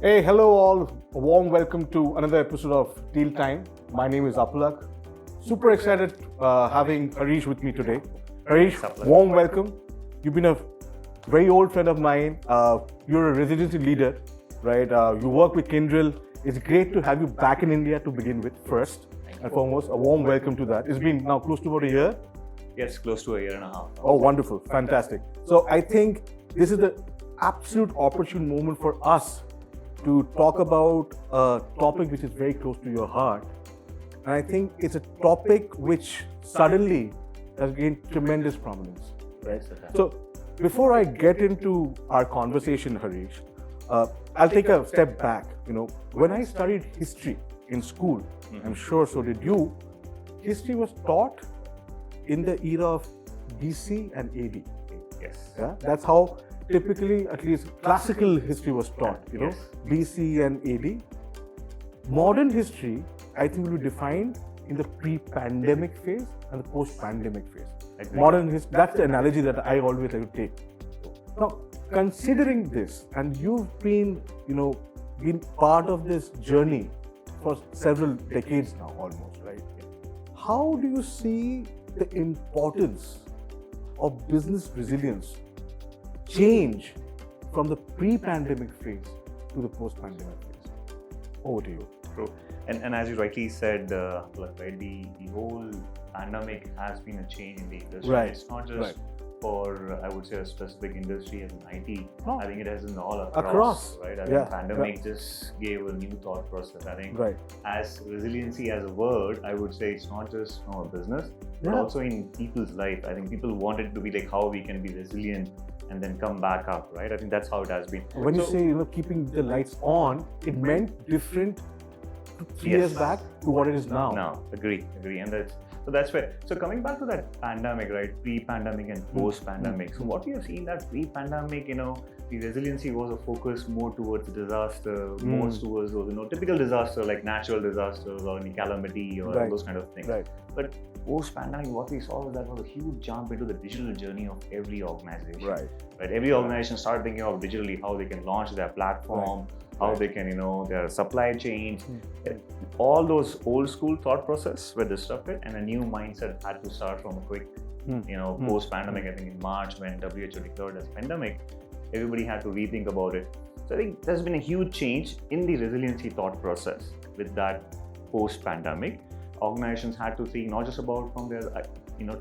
Hey, hello all. A warm welcome to another episode of Teal Time. My name is Apalak. Super excited having Harish with me today. Harish, warm welcome. You've been a very old friend of mine. You're a Resiliency Leader, right? You work with Kyndryl. It's great to have you back in India to begin with, first and foremost. A warm welcome to that. It's been now close to about a year. Yes, close to a year and a half. Oh, wonderful. Fantastic. So I think this is the absolute opportune moment for us to talk about a topic which is very close to your heart. And I think it's a topic which suddenly has gained tremendous prominence, right? So before I get into our conversation, Harish, I'll take a step back. When I studied history in school, I'm sure so did you, history was taught in the era of BC and AD. Yes. Yeah, that's how typically, at least classical history was taught, Yes. BC and AD. Modern history, I think, will be defined in the pre-pandemic phase and the post-pandemic phase. Agreed. Modern history, that's the analogy that I always like to take. Now, considering this, and you've been part of this journey for several decades now, almost, right? How do you see the importance of business resilience change from the pre-pandemic phase to the post-pandemic phase? Over to you. True. And as you rightly said, right, the whole pandemic has been a change in the industry. Right. It's not just Right. for, I would say, a specific industry as an IT. No. I think it has been all Across. right? I Yeah. think pandemic just gave a new thought process. I think Right. as resiliency as a word, I would say it's not just a business, but Yeah. also in people's life. I think people wanted to be like how we can be resilient and then come back up, right? I think that's how it has been. When you say keeping the lights on, it meant different 3 Yes. years back to what it is now. No, agree, and that's where. So coming back to that pandemic, right? Pre-pandemic and post-pandemic. So what we have seen that pre-pandemic, the resiliency was a focus more towards disaster, more towards those, typical disaster like natural disasters or any calamity or Right. those kind of things. Right. But post-pandemic, what we saw was that was a huge jump into the digital journey of every organization. Right. Right. Every organization started thinking of digitally how they can launch their platform, how they can, their supply chain. All those old school thought process were disrupted, and a new mindset had to start from a quick, post-pandemic. I think in March when WHO declared as pandemic, everybody had to rethink about it. So I think there's been a huge change in the resiliency thought process with that post-pandemic. Organizations had to think not just about from their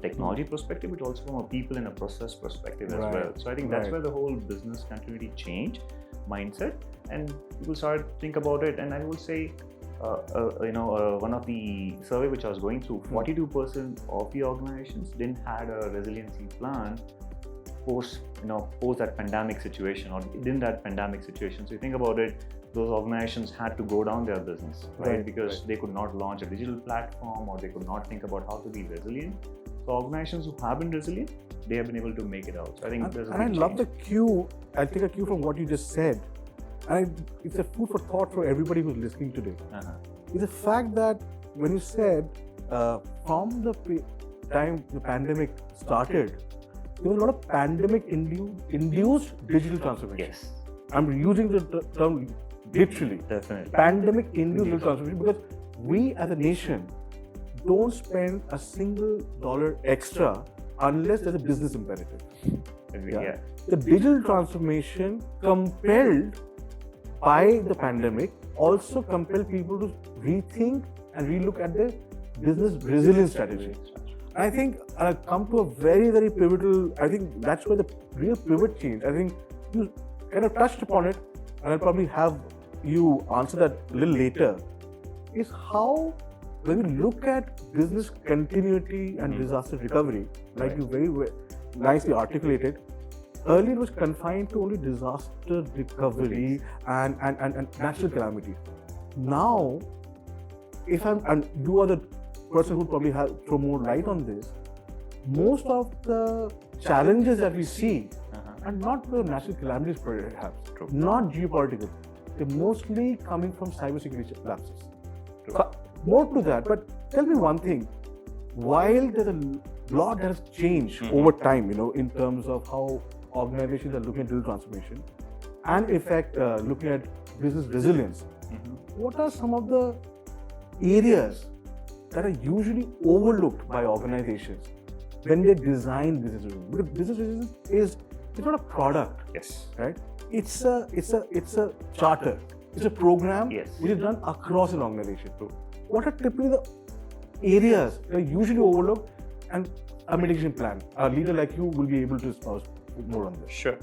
technology perspective, but also from a people and a process perspective as well. So I think that's where the whole business continuity change mindset, and people started to think about it. And I will say, one of the survey which I was going through, 42% of the organizations didn't had a resiliency plan post that pandemic situation or in that pandemic situation. So you think about it, those organizations had to go down their business, right? Because they could not launch a digital platform or they could not think about how to be resilient. So organizations who have been resilient, they have been able to make it out. So I think there's a big I love change. the cue. I'll take a cue from what you just said. And it's a food for thought for everybody who's listening today. It's the fact that when you said from the time the pandemic started, there was a lot of pandemic-induced digital transformation. Yes, I'm using the term literally. definitely. Pandemic-induced digital transformation, because we as a nation don't spend a single dollar extra unless there's a business imperative. Agree, Yeah. yeah. The digital transformation compelled by the pandemic also compelled people to rethink and relook at their business resilience strategy. I think I'll come to a very, very pivotal, I think that's where the real pivot changed. I think you kind of touched upon it, and I'll probably have you answer that a little later, is how when we look at business continuity and disaster recovery, like you very nicely articulated, earlier it was confined to only disaster recovery and natural calamity. Now, and you are the person who probably throw more light on this, most of the challenges that we see are not the natural calamities perhaps, not geopolitical. They're mostly coming from cybersecurity lapses. So, more to that, but tell me one thing. While there's a lot that has changed over time, in terms of how organizations are looking at digital transformation, and in fact, looking at business resilience, what are some of the areas that are usually overlooked by organizations when they design business resilience? Because business resilience it's not a product, Yes. right? It's a charter. It's a program Yes. which is done across an organization. So, what are typically the areas that are usually overlooked, and a mitigation plan? A leader like you will be able to espouse more on this. Sure.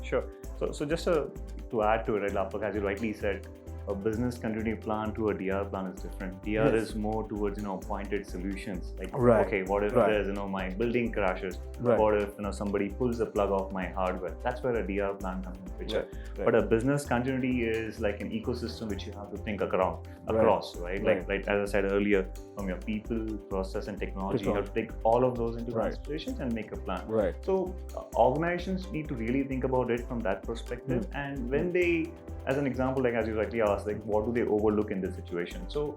So just to add to it, right, Apalak, as you rightly said, a business continuity plan to a DR plan is different. DR Yes. is more towards pointed solutions. Like, Right. okay, what if Right. there's my building crashes? Right. What if somebody pulls the plug off my hardware? That's where a DR plan comes in the picture. Right. But a business continuity is like an ecosystem which you have to think across, right? Like as I said earlier, from your people, process, and technology, you have to take all of those into Right. consideration and make a plan. Right. So organizations need to really think about it from that perspective. And when they, as an example, like as you rightly asked, like what do they overlook in this situation? So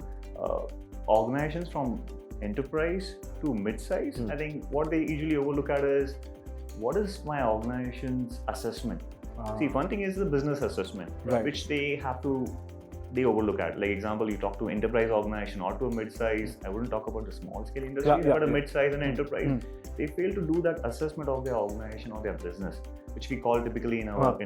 organizations from enterprise to mid-size, I think what they usually overlook at is, what is my organization's assessment? See, one thing is the business assessment, Right. which they overlook at. Like example, you talk to enterprise organization or to a mid-size, I wouldn't talk about the small scale industry, but a mid-size and enterprise, they fail to do that assessment of their organization or their business, which we call typically in our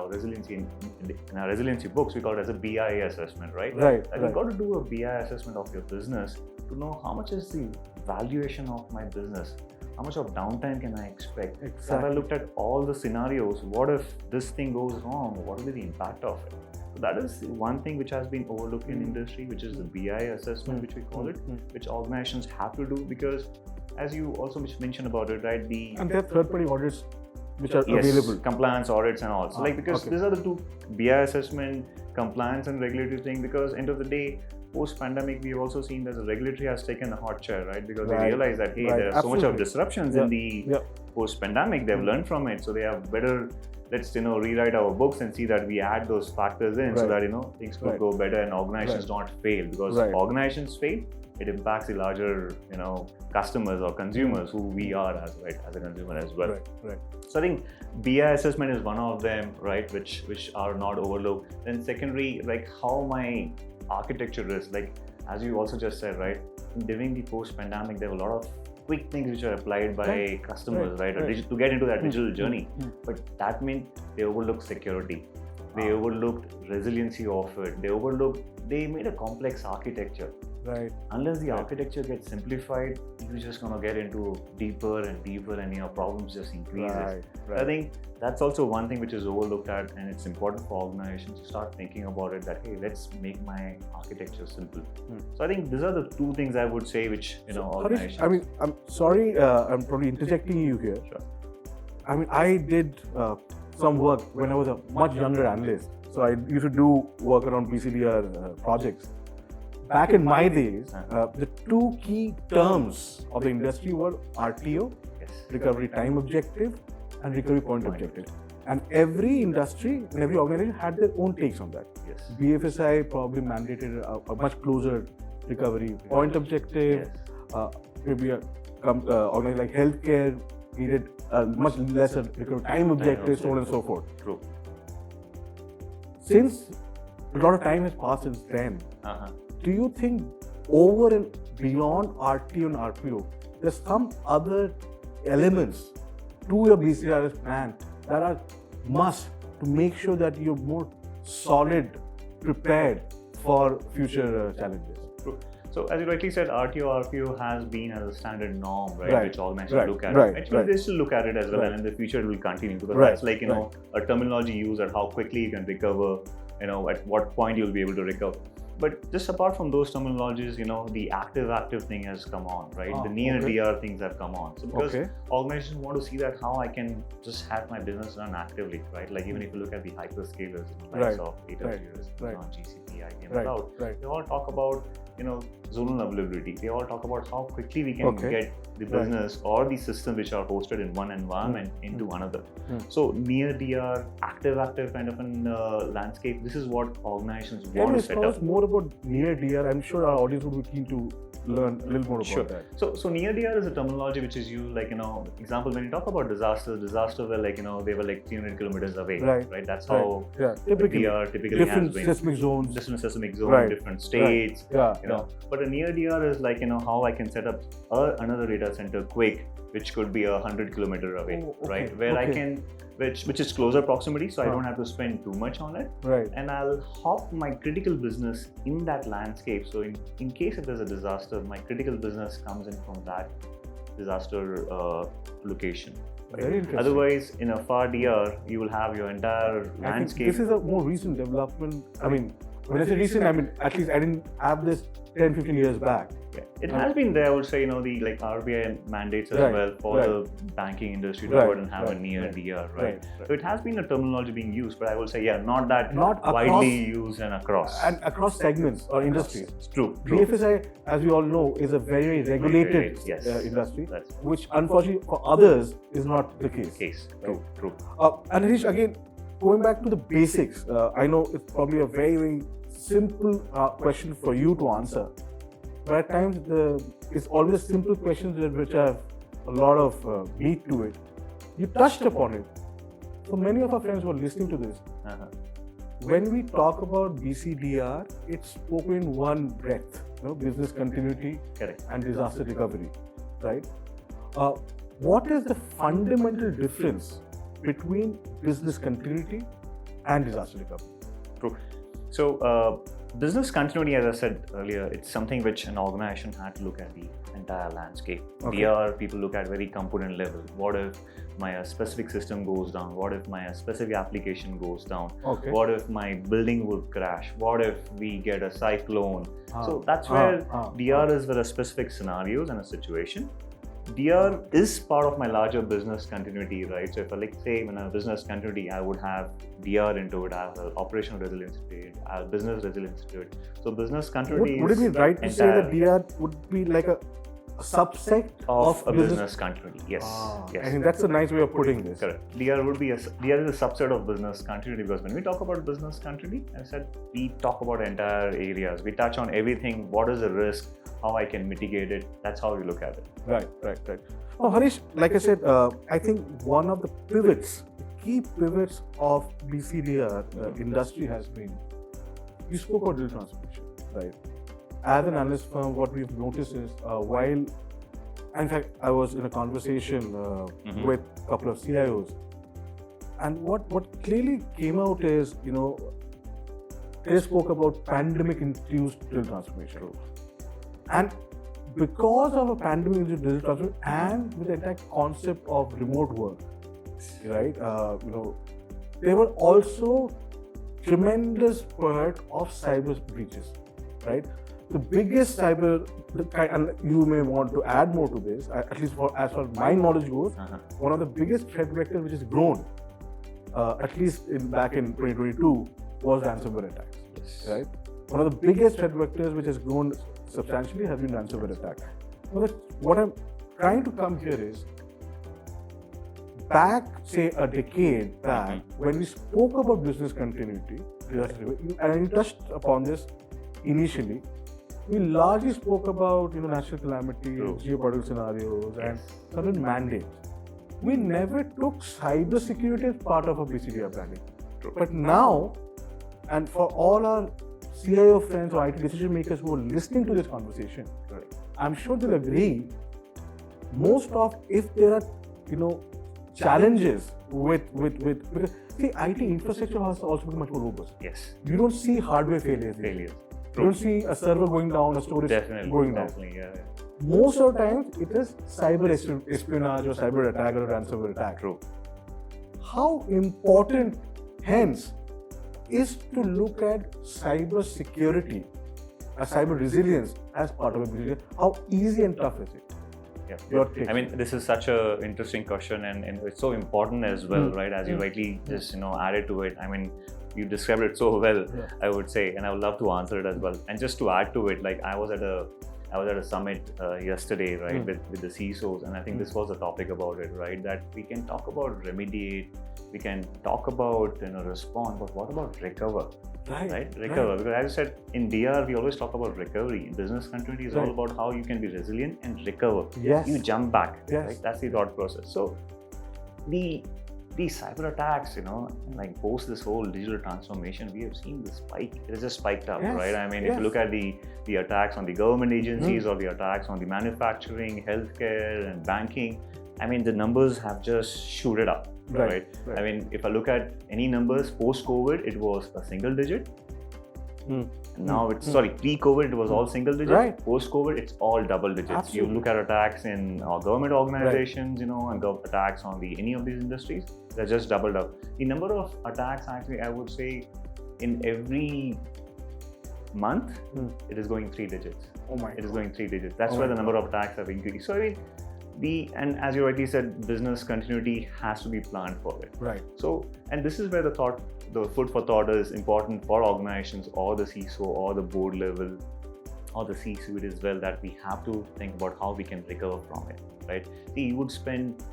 resiliency in our resiliency books, we call it as a BI assessment, right? Right. And you've got to do a BI assessment of your business to know how much is the valuation of my business. How much of downtime can I expect? Exactly. So have I looked at all the scenarios? What if this thing goes wrong? What will be the impact of it? So that is one thing which has been overlooked in industry, which is the BI assessment, which we call it, which organizations have to do, because as you also mentioned about it, right? And there are third-party audits which are Yes, available. compliance audits and all. So because these are the two, BI assessment, compliance and regulatory thing, because end of the day, post-pandemic, we've also seen that the regulatory has taken a hot chair, right? Because they realize that, hey, there are so much of disruptions in the post-pandemic, they've learned from it. So they have better, let's rewrite our books and see that we add those factors in so that, things could go better and organizations don't fail. Because organizations fail, it impacts the larger, customers or consumers who we are as a consumer as well. Right. So I think BI assessment is one of them, right, which are not overlooked. Then secondary, like how my architecture is, like as you also just said, right, during the post-pandemic, there were a lot of quick things which are applied by customers, right, to get into that digital journey. But that meant they overlooked security. They overlooked resiliency of it. They made a complex architecture. Right. Unless the architecture gets simplified, you're just going to get into deeper and your problems just increases. Right. I think that's also one thing which is overlooked at, and it's important for organizations to start thinking about it, that hey, let's make my architecture simple. So I think these are the two things I would say which organizations. Harish, I mean, I'm sorry, I'm probably interjecting you here. Sure. I mean, I did some work when I was a much younger analyst. So I used to do work around BCDR projects. Back in my days, the two key terms of the industry were RTO, recovery time objective, and recovery point objective. And every industry and every organization had their own takes on that. Yes. BFSI probably mandated a much closer recovery point objective. Maybe a organization like healthcare needed a much lesser recovery time objective, so on and so forth. True. Since a lot of time has passed since then, do you think over and beyond RTO and RPO, there's some other elements to your BCDR plan that are must to make sure that you're more solid, prepared for future challenges? True. So as you rightly said, RTO, RPO has been as a standard norm, right? Which organizations look at it. Actually, they still look at it as well, and in the future it will continue, because that's like, a terminology used at how quickly you can recover, at what point you'll be able to recover. But just apart from those terminologies, the active thing has come on, right? The near DR things have come on. So because organizations want to see that how I can just have my business run actively, right? Like even if you look at the hyperscalers, Microsoft, AWS, GCP, IBM Cloud, they all talk about, zonal availability. They all talk about how quickly we can get the business or the systems which are hosted in one environment into another. So near DR, active kind of an landscape. This is what organizations want to set up. More about near DR. I'm sure our audience would be keen to learn a little more about Sure. that. So near DR is a terminology which is used, like, example, when you talk about disasters were like, they were like 300 kilometers away, Right. That's how Typically, DR typically different has been. seismic zones. Different seismic zone, Right. different states, Yeah. But a near DR is like, how I can set up another data center quick, which could be 100 kilometer away, Oh, okay, right? Where I okay. can, which is closer proximity, so I don't have to spend too much on it. Right. And I'll hop my critical business in that landscape. So in case if there's a disaster, my critical business comes in from that disaster location. Right? Very interesting. Otherwise, in a far DR, you will have your entire I think landscape. this is a more recent development. I mean, when I say recent, I mean at least I didn't have this 10, 15 years back. Yeah. It has been there, I would say, the like RBI mandates as Right, well for right. the banking industry to Right, go ahead and have a right, near right, DR, right? right. So it has been a terminology being used, but I will say, not that Not widely used and across. And across segments or industries. It's true. BFSI, as we all know, is a very regulated Yes. industry, That's which unfortunately for others is not the case. True. And Harish, again, going back to the basics, I know it's probably a very, very simple question for you to answer, but at times it's always simple questions which have a lot of meat to it. You touched upon it. For many of our friends who are listening to this, when we talk about BCDR, it's spoken in one breath, business continuity Correct. and disaster recovery, right? What is the fundamental difference between business continuity and disaster recovery? True. So, business continuity, as I said earlier, it's something which an organization had to look at the entire landscape. Okay. DR, people look at very component level. What if my specific system goes down? What if my specific application goes down? Okay. What if my building would crash? What if we get a cyclone? So that's where DR is with a specific scenarios and a situation. DR is part of my larger business continuity, right? So if I say in a business continuity, I would have DR into it, I have an operational resilience to it, I have business resilience to it. So business continuity would it be right to say that DR would be like a subset of a business continuity? Yes. Yes. I think that's a nice way of putting this. Correct. DR is a subset of business continuity, because when we talk about business continuity, I said we talk about entire areas. We touch on everything. What is the risk? How I can mitigate it? That's how we look at it. Right. Oh, Harish, like I said, I think one of the pivots, the key pivots of BCDR industry has been, you spoke about digital transformation, right? As an analyst firm, what we've noticed is while, in fact, I was in a conversation with a couple of CIOs, and what clearly came out is, they spoke about pandemic-induced digital transformation. And because of a pandemic-induced digital transformation and with the entire concept of remote work, right? There were also tremendous spurt of cyber breaches, right? The biggest cyber, and you may want to add more to this, at least as far as my knowledge goes, one of the biggest threat vectors which has grown, at least back in 2022, was ransomware attacks, right? One of the biggest threat vectors which has grown substantially has been ransomware attack. What I'm trying to come here is, back, say, a decade back, when we spoke about business continuity, and you touched upon this initially, we largely spoke about natural calamities, geopolitical scenarios, and certain mandates. We never took cyber security as part of our BCDR planning. But now, and for all our CIO friends or IT decision makers who are listening to this conversation, I'm sure they'll agree, if there are challenges because see, IT infrastructure has to also be much more robust. Yes. You don't see hardware failures. You don't see a server going down, a storage going down. Yeah. Most of the times, it is cyber espionage or cyber attack or ransomware attack. True. How important, hence, is to look at cyber security, cyber resilience as part of a business? How easy and tough is it? Yeah. I mean, this is such an interesting question, and it's so important as well, right? As you rightly just added to it. I mean, you described it so well, I would say, and I would love to answer it as well. And just to add to it, like I was at a I was at a summit yesterday, right, with the CISOs, and I think this was the topic about it, right? That we can talk about remediate, we can talk about respond, but what about recover? Right? Recover. Because as I said, in DR, we always talk about recovery. In business continuity is all about how you can be resilient and recover. Yes. You jump back. Yes. Right? That's the thought process. So these cyber attacks, like post this whole digital transformation, we have seen the spike. It has just spiked up, right? I mean, if you look at the attacks on the government agencies or the attacks on the manufacturing, healthcare, and banking, I mean, the numbers have just shooted up, right? I mean, if I look at any numbers post-COVID, it was a single digit. Now it's pre-COVID it was all single digits. Post-COVID it's all double digits. Absolutely. You look at attacks in government organizations, and attacks on any of these industries, they're just doubled up. The number of attacks, actually, I would say, in every month, it is going 3 digits. Oh my! It is going 3 digits. That's where the number of attacks have increased. So I mean, and as you rightly said, business continuity has to be planned for it. Right. So, and this is where the food for thought is important for organizations or the CISO or the board level or the C-suite as well, that we have to think about how we can recover from it, right? See, you would spend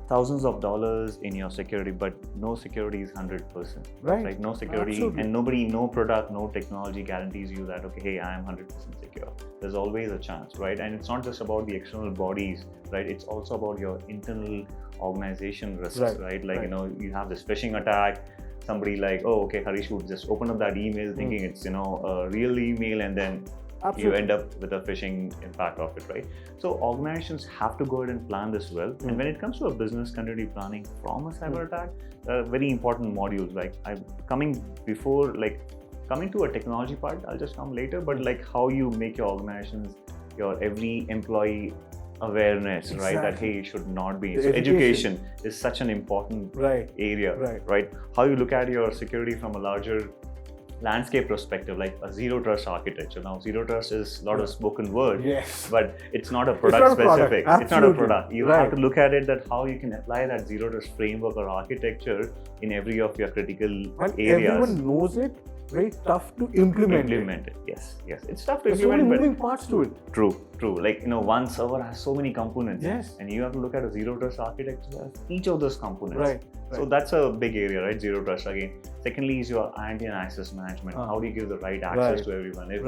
thousands of dollars in your security, but no security is 100%. Right? No security. Absolutely. And no product, no technology guarantees you that, okay, hey, I am 100% secure. There's always a chance, right? And it's not just about the external bodies, right? It's also about your internal organization risks, right? Like, you have this phishing attack. Somebody like, oh, okay, Harish would just open up that email thinking it's, a real email, and then you end up with a phishing impact of it, right? So organizations have to go ahead and plan this well. And when it comes to a business continuity planning from a cyber attack, very important modules, like coming to a technology part, I'll just come later, but like how you make your organizations, your every employee awareness, right? That, hey, it should not be. So education is such an important area, right? How you look at your security from a larger landscape perspective, like a zero trust architecture. Now, zero trust is a lot of spoken word, but it's not a product specific. It's not a product. You have to look at it that how you can apply that zero trust framework or architecture in every of your critical areas. Everyone knows it. Very tough to implement it. Yes. It's tough to There's implement. so many moving parts to it. True. Like, one server has so many components. And you have to look at a zero trust architecture as each of those components. So that's a big area, right? Zero trust again. Secondly is your identity and access management. How do you give the right access to everyone? If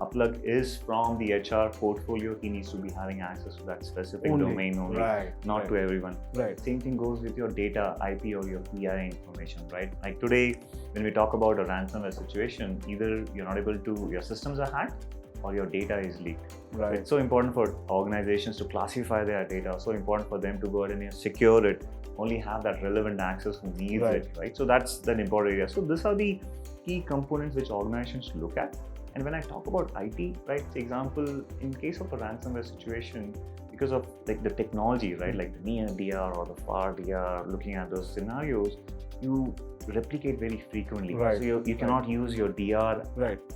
Apalak is from the HR portfolio, he needs to be having access to that specific domain only, not to everyone. Same thing goes with your data, IP or your PI information, right? Like today, when we talk about a ransomware situation, either you're not able to, your systems are hacked or your data is leaked. It's so important for organizations to classify their data, so important for them to go ahead and secure it, only have that relevant access who needs it, right? So that's the important area. So these are the key components which organizations look at. And when I talk about IT, right, for example, in case of a ransomware situation, because of like the technology, right, like the near DR or the far DR, looking at those scenarios, you replicate very frequently. So you cannot use your DR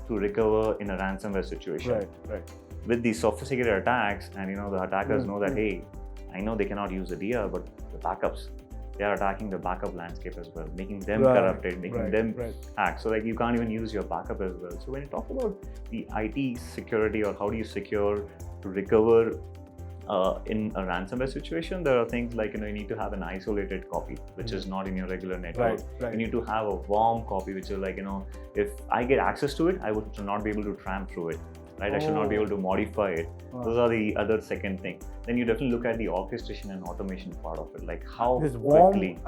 to recover in a ransomware situation. With these sophisticated attacks, and the attackers know that, hey, I know they cannot use the DR, but the backups, they are attacking the backup landscape as well, making them corrupted, making them hacked. So like you can't even use your backup as well. So when you talk about the IT security or how do you secure to recover in a ransomware situation, there are things like, you need to have an isolated copy, which is not in your regular network. You need to have a warm copy, which is like, if I get access to it, I would not be able to tramp through it. Right? I should not be able to modify it. Those are the other second thing. Then you definitely look at the orchestration and automation part of it, like how quickly.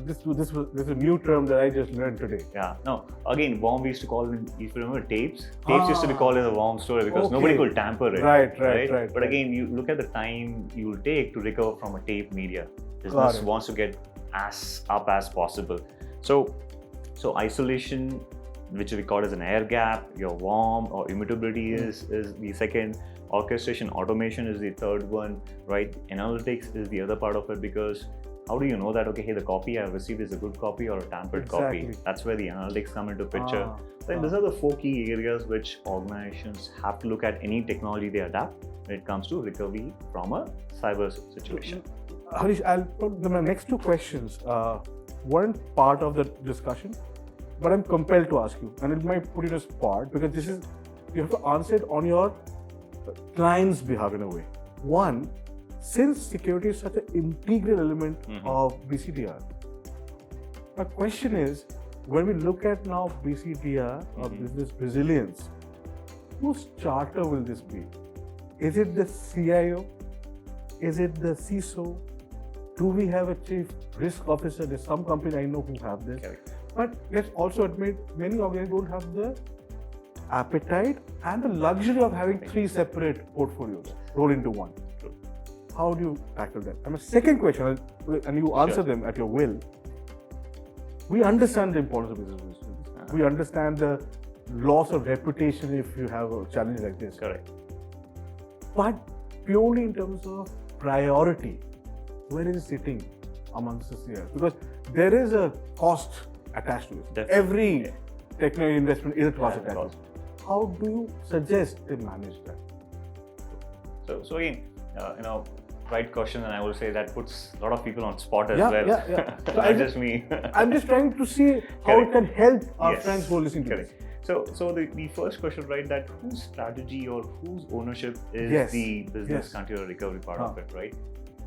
This is a new term that I just learned today. No, again, warm we used to call it, if you remember tapes used to be called as a warm storage because nobody could tamper it. Right. But again, you look at the time you will take to recover from a tape media. Business wants to get as up as possible. So isolation, which we call as an air gap, your warm or immutability is the second. Orchestration, automation is the third one, right? Analytics is the other part of it, because how do you know that, okay, hey, the copy I have received is a good copy or a tampered copy? That's where the analytics come into picture. Then these are the 4 key areas which organizations have to look at any technology they adapt when it comes to recovery from a cyber situation. Harish, I'll put my next 2 questions weren't part of the discussion, but I'm compelled to ask you, and it might put you in a spot because you have to answer it on your client's behalf in a way. One, since security is such an integral element of BCDR, my question is, when we look at now BCDR or business resilience, whose charter will this be? Is it the CIO? Is it the CISO? Do we have a chief risk officer? There's some company I know who have this. Okay. But let's also admit, many organizations don't have the appetite and the luxury of having three separate portfolios roll into one. True. How do you tackle that? And my second question, and you answer them at your will. We understand the importance of business resilience. We understand the loss of reputation if you have a challenge like this. Correct. But purely in terms of priority, where is it sitting amongst the CIOs? Because there is a cost attached to it. Definitely. Every technology investment is a cost attached. How do you suggest they manage that? So again, right question, and I will say that puts a lot of people on spot as well. Yeah. So Not just me. I'm just trying to see how it can help our friends who are listening to this. So the first question, right, that whose strategy or whose ownership is the business continuity recovery part of it, right?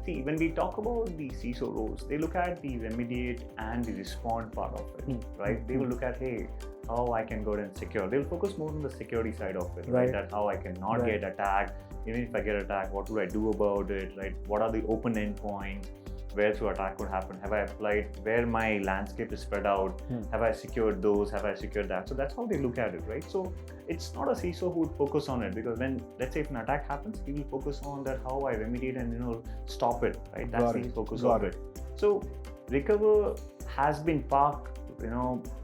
See, when we talk about the CISO roles, they look at the remediate and the respond part of it, right? They will look at, hey, how I can go and secure. They'll focus more on the security side of it, right? That how I can not get attacked. Even if I get attacked, what do I do about it, right? What are the open endpoints? Where to attack could happen? Have I applied where my landscape is spread out? Have I secured those? Have I secured that? So that's how they look at it, right? So it's not a CISO who would focus on it, because when, let's say, if an attack happens, he will focus on that how I remediate and stop it, right? That's the focus of it. So recover has been parked,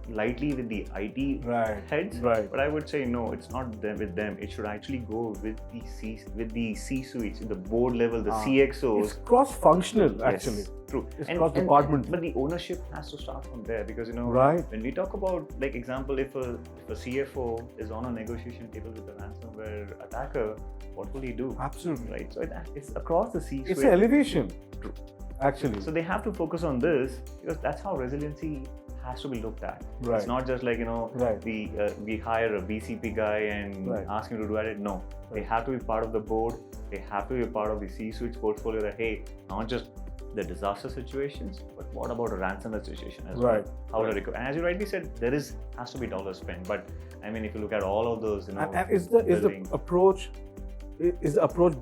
lightly with the IT heads, but I would say no, it's not with them. It should actually go with the C-suites, the board level, the CXOs. It's cross-functional, actually. True. It's cross-department. But the ownership has to start from there, because when we talk about, like, example, if a CFO is on a negotiation table with a ransomware attacker, what will he do? Absolutely. Right. So it's across the C-suite. It's an elevation. True. Actually. So they have to focus on this, because that's how resiliency has to be looked at. It's not just like, we hire a BCP guy and ask him to do it. No, they have to be part of the board. They have to be a part of the C-suite's portfolio, that, hey, not just the disaster situations, but what about a ransomware situation as well? How to recover? And as you rightly said, there has to be dollars spent. But I mean, if you look at all of those, and is the approach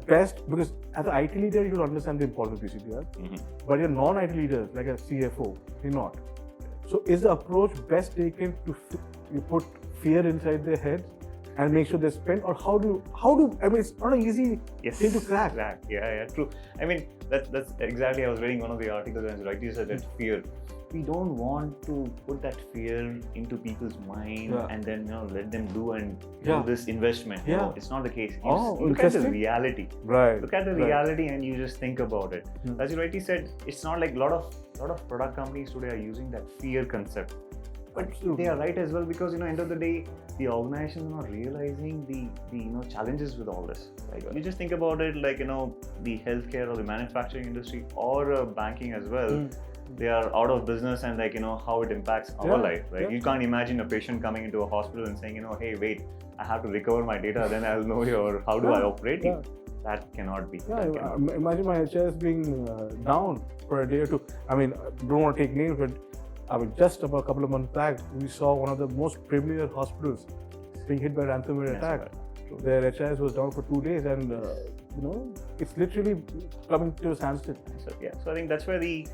best? Because as an IT leader, you'll understand the importance of BCDR, but you're non-IT leaders like a CFO, you're not. So is the approach best taken to you put fear inside their heads and make sure they spend, or how do I mean, it's not an easy thing to crack. Yeah, true. I mean, that's exactly, I was reading one of the articles and rightly said that fear. We don't want to put that fear into people's mind and then let them do this investment. No, it's not the case. You look at the reality. Look at the reality and you just think about it. As you rightly said, it's not like a lot of product companies today are using that fear concept. But they are right as well, because end of the day, the organization is not realizing the challenges with all this. Right? You just think about it like the healthcare or the manufacturing industry or banking as well. They are out of business, and how it impacts our life, right? You can't imagine a patient coming into a hospital and saying, hey, wait, I have to recover my data, then I'll know how do I operate you. That cannot be. Imagine my HS being down for a day or two. I mean, I don't want to take names, but just about a couple of months back, we saw one of the most premier hospitals being hit by a ransomware attack. Their HIS was down for 2 days, and it's literally coming to a standstill. So I think that's where it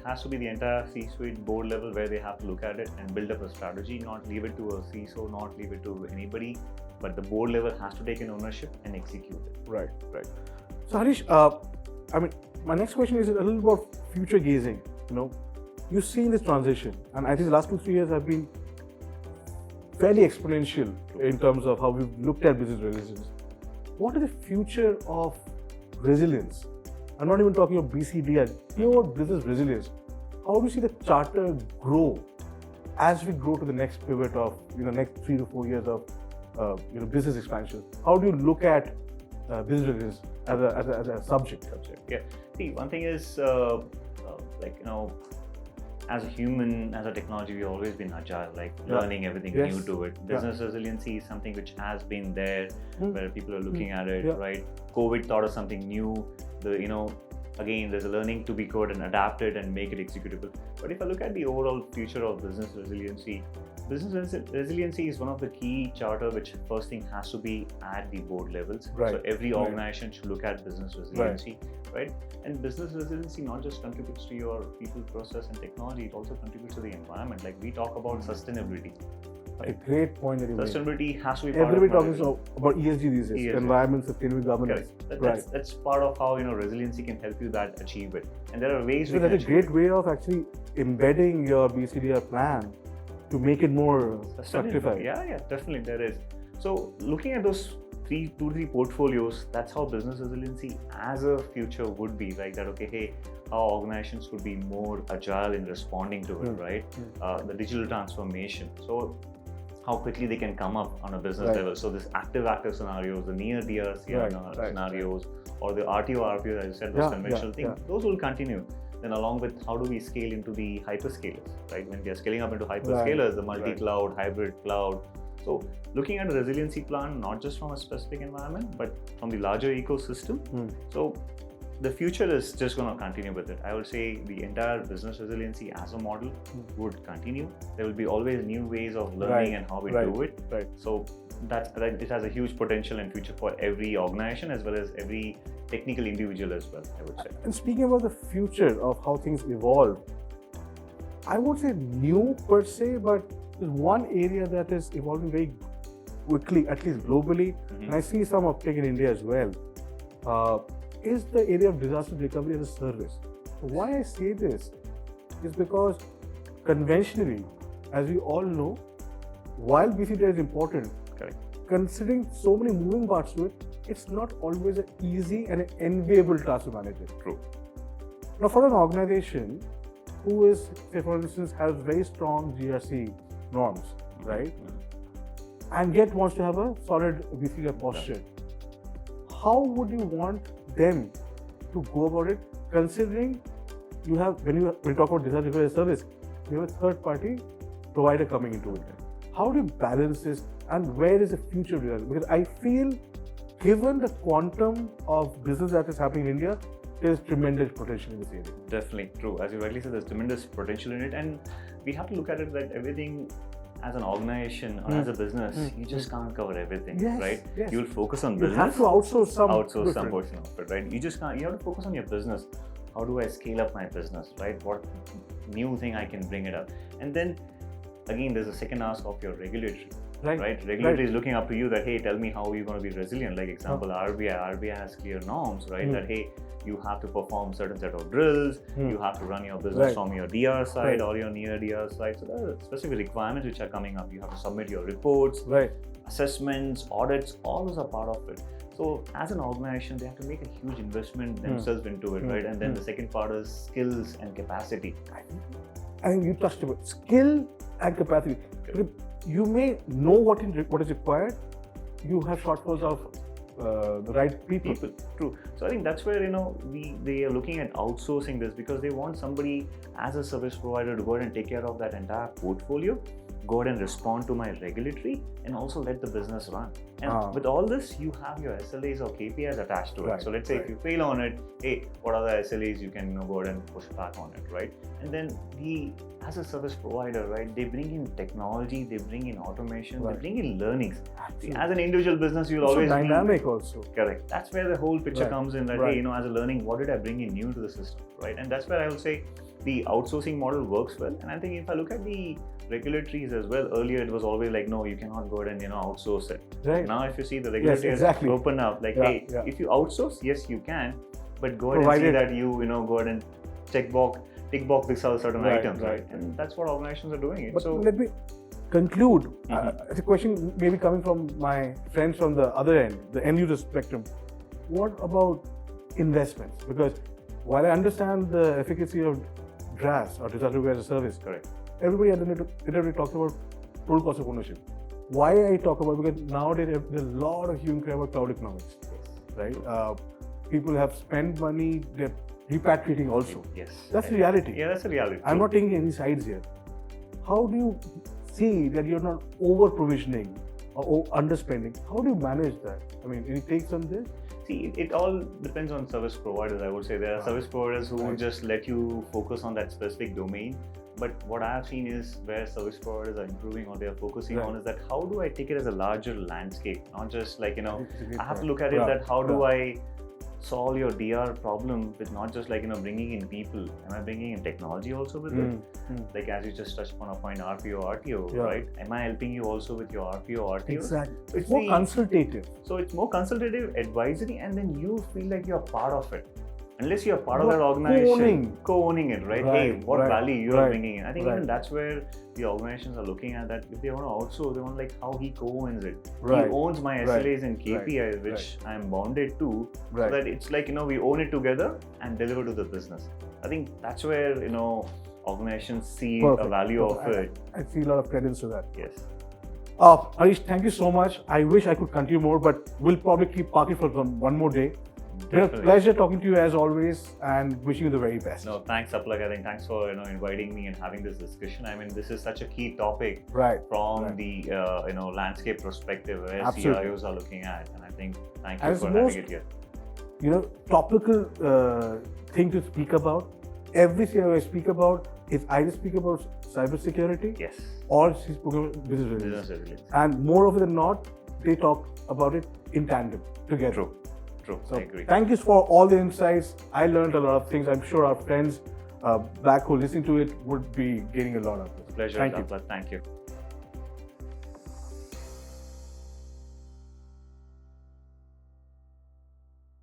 has to be the entire C-suite board level where they have to look at it and build up a strategy, not leave it to a CISO, not leave it to anybody, but the board level has to take an ownership and execute it. Right. So Harish, I mean, my next question is a little about future gazing. You've seen this transition, and I think the last 2-3 years have been fairly exponential in terms of how we've looked at business resilience. What is the future of resilience? I'm not even talking of BCDR, pure business resilience. How do you see the charter grow as we go to the next pivot of next 3 to 4 years of business expansion? How do you look at business resilience as a subject? Yeah. See, one thing is as a human, as a technology, we've always been agile, like learning everything new to it. Business resiliency is something which has been there, where people are looking at it, right? COVID taught us something new. Again, there's a learning to be code and adapt it and make it executable. But if I look at the overall future of business resiliency is one of the key charter which first thing has to be at the board levels. Right. So every organization should look at business resiliency, right? And business resiliency not just contributes to your people, process and technology, it also contributes to the environment. Like we talk about sustainability. A great point that you made. Sustainability has to be part Everybody of talking about ESG these days, environment, sustainable governance. That's part of how resiliency can help you achieve it. And there are ways. So that's a great way of actually embedding your BCDR plan to make it more fructified. Yeah, definitely there is. So looking at those two to three portfolios, that's how business resiliency as a future would be like that. Okay, hey, how organizations could be more agile in responding to it, right? The digital transformation. So how quickly they can come up on a business level. So this active scenarios, the near DR scenarios, or the RTO, RPO, as you said, those conventional things, those will continue. Then along with how do we scale into the hyperscalers, right? When we are scaling up into hyperscalers, the multi-cloud, hybrid cloud. So looking at a resiliency plan, not just from a specific environment, but from the larger ecosystem. So the future is just going to continue with it. I would say the entire business resiliency as a model would continue. There will be always new ways of learning and how we do it. So it has a huge potential and future for every organization as well as every technical individual as well, I would say. And speaking about the future of how things evolve, I would say new per se, but there's one area that is evolving very quickly, at least globally, and I see some uptake in India as well, is the area of disaster recovery as a service. Why I say this is because conventionally, as we all know, while BCDR is important, considering so many moving parts to it, it's not always an easy and an enviable task to manage it. True. Now, for an organization who is, say for instance, has very strong GRC norms, right, and yet wants to have a solid BCDR posture, how would you want them to go about it, considering you have, when you talk about disaster recovery service, you have a third-party provider coming into it. How do you balance this, and where is the future of disaster? Because I feel, given the quantum of business that is happening in India, there is tremendous potential in this area. Definitely true. As you rightly said, there's tremendous potential in it, and we have to look at it that everything as an organization or as a business, you just can't cover everything, right? You'll focus on business. You have to outsource some portion of it, right? You just can't. You have to focus on your business. How do I scale up my business, right? What new thing I can bring it up? And then again, there's a second ask of your regulatory. Right? Regulatory is looking up to you that, hey, tell me how you're going to be resilient. Like example, RBI has clear norms, right? That, hey, you have to perform certain set of drills, you have to run your business from your DR side or your near DR side. So there are specific requirements which are coming up. You have to submit your reports, assessments, audits, all those are part of it. So as an organization, they have to make a huge investment themselves into it, right? And then the second part is skills and capacity. I think you touched about skill and capacity. You may know what is required. You have shortfalls of the right people. True. So I think that's where they are looking at outsourcing this, because they want somebody as a service provider to go ahead and take care of that entire portfolio, go ahead and respond to my regulatory, and also let the business run. And with all this, you have your SLAs or KPIs attached to it. So let's say if you fail on it, hey, what are the SLAs? You can go ahead and push back on it, right? And then as a service provider, right, they bring in technology, they bring in automation, they bring in learnings. See, as an individual business, you'll always dynamic also. Correct. That's where the whole picture comes in. That hey, as a learning, what did I bring in new to the system, right? And that's where I will say the outsourcing model works well. And I think if I look at the regulatories as well, earlier it was always like, no, you cannot go ahead and outsource it. Now if you see the regulators open up, like, hey, if you outsource, yes you can, but go ahead and see that you go ahead and tick box these certain items, right? And that's what organizations are doing. But let me conclude. It's a question maybe coming from my friends from the other end, the end user spectrum. What about investments? Because while I understand the efficacy of DRaaS or disaster recovery as a service, everybody at the interview talks about total cost of ownership. Why I talk about, because nowadays there's a lot of human cry about cloud economics, right? People have spent money, they're repatriating also. Yes. That's the reality. Yeah, that's a reality. I'm not taking any sides here. How do you see that you're not over provisioning or underspending? How do you manage that? I mean, any takes on this? See, it all depends on service providers, I would say. There are service providers who just let you focus on that specific domain. But what I have seen is where service providers are improving or they are focusing on is that how do I take it as a larger landscape? Not just like, I have to look at it that how do I solve your DR problem with not just like, bringing in people. Am I bringing in technology also with it? Like as you just touched upon a point, RPO, RTO, right? Am I helping you also with your RPO, RTO? Exactly. It's more consultative. So it's more consultative, advisory, and then you feel like you're part of it. Unless you're part of that organization, co-owning it, right? Hey, what value you are bringing in? I think even that's where the organizations are looking at that. If they want to outsource, they want like how he co-owns it. He owns my SLAs and KPIs, which I'm bounded to, so that it's like, we own it together and deliver to the business. I think that's where, organizations see a value of it. I see a lot of credence to that. Yes. Harish, thank you so much. I wish I could continue more, but we'll probably keep parking for one more day. It's been a pleasure talking to you as always and wishing you the very best. No, thanks Apalak. I think thanks for inviting me and having this discussion. I mean, this is such a key topic from the landscape perspective where CIOs are looking at, and I think thank you for having it here. Topical thing to speak about. Every CIO I speak about is either speak about cybersecurity, or she spoke about business resilience. And more often than not, they talk about it in tandem together. True. So I agree. Thank you for all the insights. I learned a lot of things. I'm sure our friends back who listen to it would be getting a lot of this. Pleasure, Thank you. Thank you.